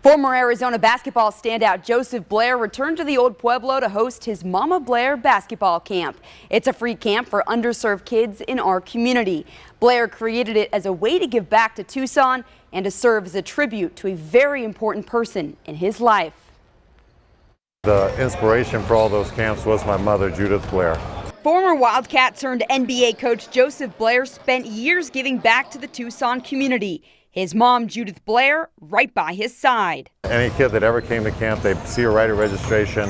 Former Arizona basketball standout Joseph Blair returned to the Old Pueblo to host his Mama Blair basketball camp. It's a free camp for underserved kids in our community. Blair created it as a way to give back to Tucson and to serve as a tribute to a very important person in his life. The inspiration for all those camps was my mother, Judith Blair. Former Wildcat turned NBA coach Joseph Blair spent years giving back to the Tucson community. His mom, Judith Blair, right by his side. Any kid that ever came to camp, they'd see her write a registration.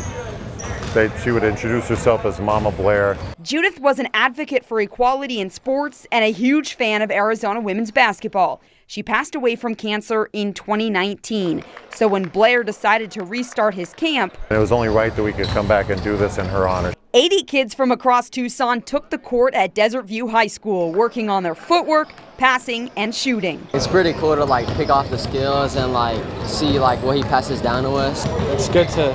She would introduce herself as Mama Blair. Judith was an advocate for equality in sports and a huge fan of Arizona women's basketball. She passed away from cancer in 2019. So when Blair decided to restart his camp, it was only right that we could come back and do this in her honor. 80 kids from across Tucson took the court at Desert View High School, working on their footwork, passing, and shooting. It's pretty cool to pick off the skills and see what he passes down to us. It's good to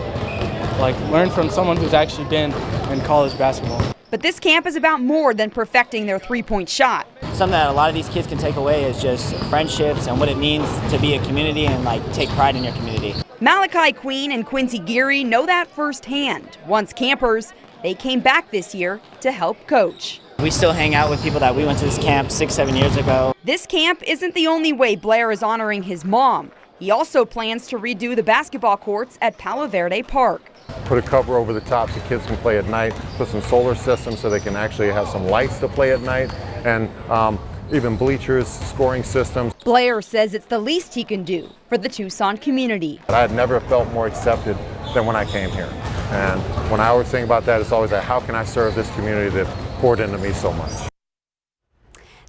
learn from someone who's actually been in college basketball. But this camp is about more than perfecting their three-point shot. Something that a lot of these kids can take away is just friendships and what it means to be a community and take pride in your community. Malachi Queen and Quincy Geary know that firsthand. Once campers, they came back this year to help coach. We still hang out with people that we went to this camp 6-7 years ago. This camp isn't the only way Blair is honoring his mom. He also plans to redo the basketball courts at Palo Verde Park. Put a cover over the top so kids can play at night, put some solar systems so they can actually have some lights to play at night, and even bleachers, scoring systems. Blair says it's the least he can do for the Tucson community. I had never felt more accepted than when I came here. And when I always think about that, it's always how can I serve this community that poured into me so much.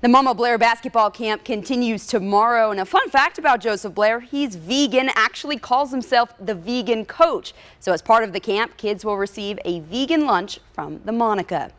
The Mama Blair basketball camp continues tomorrow. And a fun fact about Joseph Blair, he's vegan, actually calls himself the vegan coach. So as part of the camp, kids will receive a vegan lunch from the Monica.